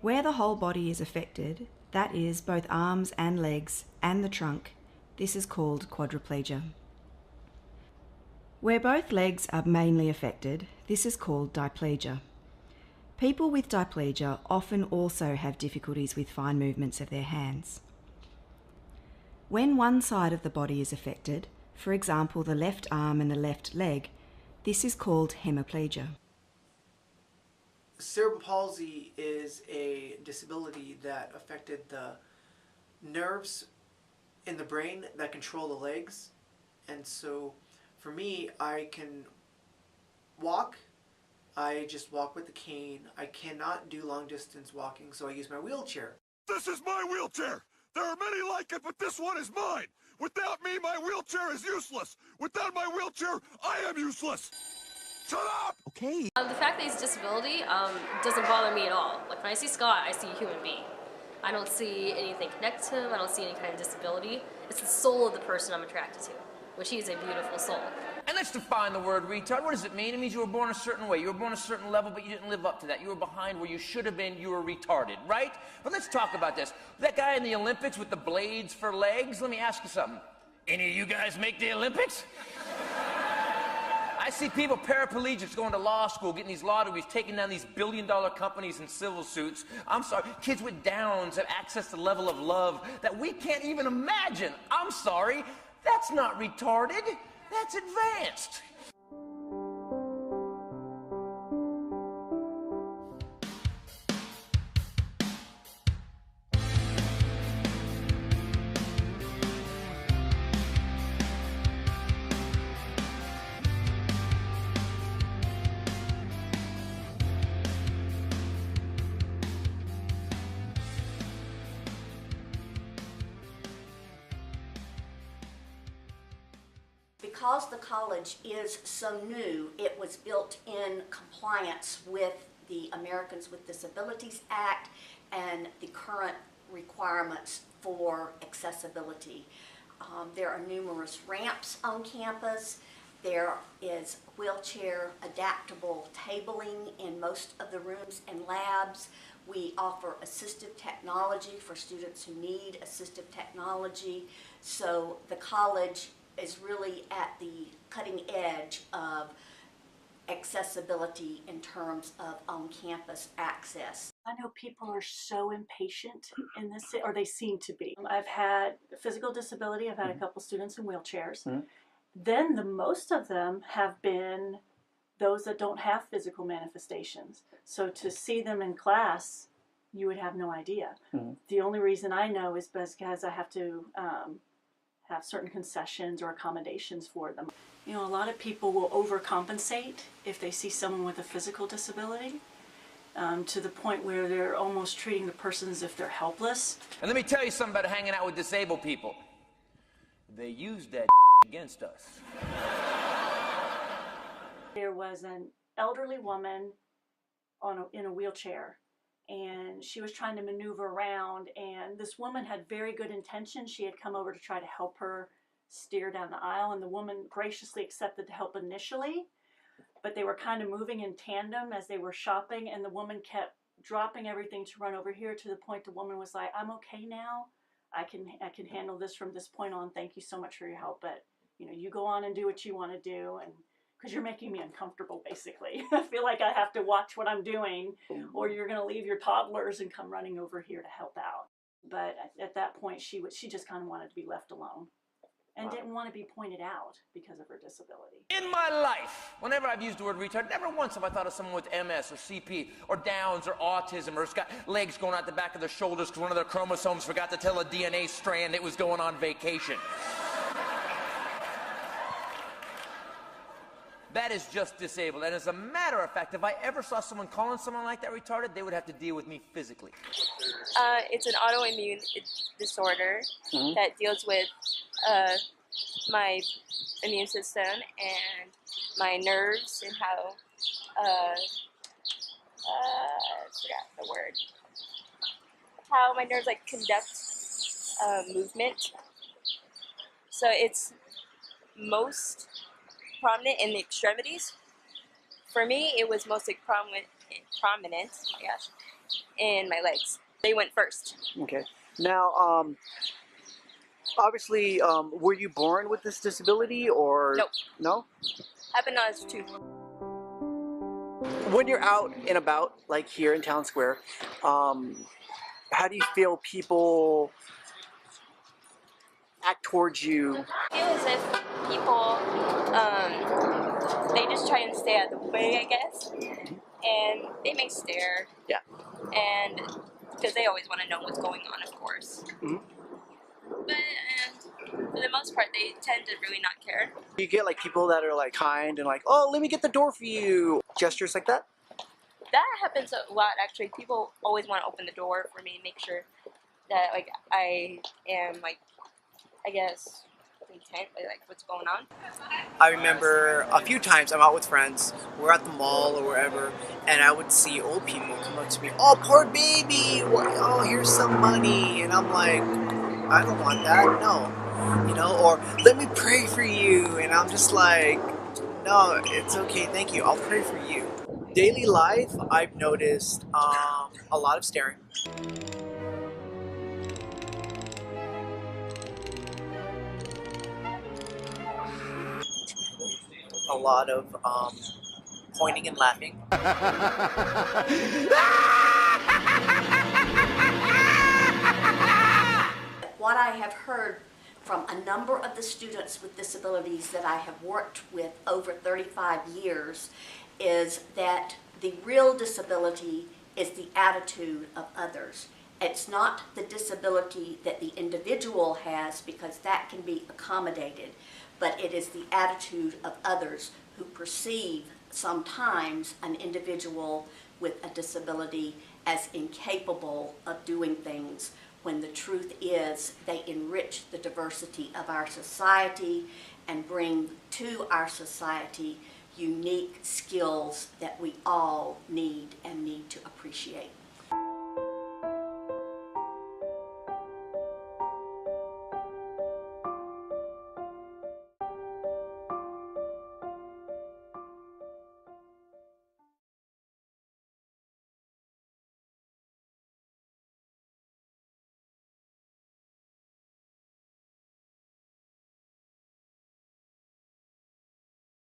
Where the whole body is affected, that is, both arms and legs and the trunk, this is called quadriplegia. Where both legs are mainly affected, this is called diplegia. People with diplegia often also have difficulties with fine movements of their hands. When one side of the body is affected, for example the left arm and the left leg, this is called hemiplegia. Cerebral palsy is a disability that affected the nerves in the brain that control the legs. And so for me, I can walk. I just walk with the cane. I cannot do long distance walking, so I use my wheelchair. This is my wheelchair! There are many like it, but this one is mine! Without me, my wheelchair is useless! Without my wheelchair, I am useless! Shut up! Okay. The fact that he's a disability doesn't bother me at all. Like when I see Scott, I see a human being. I don't see anything connected to him. I don't see any kind of disability. It's the soul of the person I'm attracted to, which he is a beautiful soul. And let's define the word retard. What does it mean? It means you were born a certain way. You were born a certain level, but you didn't live up to that. You were behind where you should have been. You were retarded, right? But let's talk about this. That guy in the Olympics with the blades for legs, let me ask you something. Any of you guys make the Olympics? I see people, paraplegics, going to law school, getting these law degrees, taking down these billion-dollar companies in civil suits. I'm sorry, kids with Downs have access to a level of love that we can't even imagine. I'm sorry, that's not retarded, that's advanced. Because the college is so new, it was built in compliance with the Americans with Disabilities Act and the current requirements for accessibility. There are numerous ramps on campus. There is wheelchair adaptable tabling in most of the rooms and labs. We offer assistive technology for students who need assistive technology. So the college is really at the cutting edge of accessibility in terms of on-campus access. I know people are so impatient in this, or they seem to be. I've had a physical disability. I've had a couple students in wheelchairs. Then the most of them have been those that don't have physical manifestations. So to see them in class, you would have no idea. The only reason I know is because I have to have certain concessions or accommodations for them. You know, a lot of people will overcompensate if they see someone with a physical disability, to the point where they're almost treating the person as if they're helpless. And let me tell you something about hanging out with disabled people. They use that against us. There was an elderly woman in a wheelchair, and she was trying to maneuver around, and this woman had very good intentions. She had come over to try to help her steer down the aisle, and the woman graciously accepted to help initially, but they were kind of moving in tandem as they were shopping, and the woman kept dropping everything to run over here, to the point the woman was like, "I'm okay now. I can handle this from this point on. Thank you so much for your help, but you know, you go on and do what you want to do, and because you're making me uncomfortable, basically. I feel like I have to watch what I'm doing, or you're going to leave your toddlers and come running over here to help out." But at that point, she just kind of wanted to be left alone, and didn't want to be pointed out because of her disability. In my life, whenever I've used the word retard, never once have I thought of someone with MS or CP or Downs or autism, or has got legs going out the back of their shoulders because one of their chromosomes forgot to tell a DNA strand it was going on vacation. That is just disabled. And as a matter of fact, if I ever saw someone calling someone like that retarded, they would have to deal with me physically. It's an autoimmune disorder that deals with my immune system and my nerves, and how, I forgot the word, how my nerves like conduct movement. So it's most prominent in the extremities, For me, it was mostly prominent, I guess, in my legs. They went first. Okay. Now, obviously, were you born with this disability or Nope. no? Happened when I was 2. When you're out and about, like here in Town Square, how do you feel people act towards you? I feel as if people, they just try and stay out of the way, I guess. And they may stare. Yeah. And because they always want to know what's going on, of course. Mhm. But for the most part, they tend to really not care. You get like people that are like kind and like, oh, let me get the door for you. Gestures like that? That happens a lot, actually. People always want to open the door for me and make sure that, like, I am, like, I guess, content with, like, what's going on. I remember a few times I'm out with friends, we're at the mall or wherever, and I would see old people come up to me, oh, poor baby, oh, here's some money, and I'm like, I don't want that, no, you know, or let me pray for you, and I'm just like, no, it's okay, thank you, I'll pray for you. Daily life, I've noticed a lot of staring. A lot of pointing and laughing. What I have heard from a number of the students with disabilities that I have worked with over 35 years is that the real disability is the attitude of others. It's not the disability that the individual has, because that can be accommodated, but it is the attitude of others who perceive sometimes an individual with a disability as incapable of doing things, when the truth is they enrich the diversity of our society and bring to our society unique skills that we all need and need to appreciate.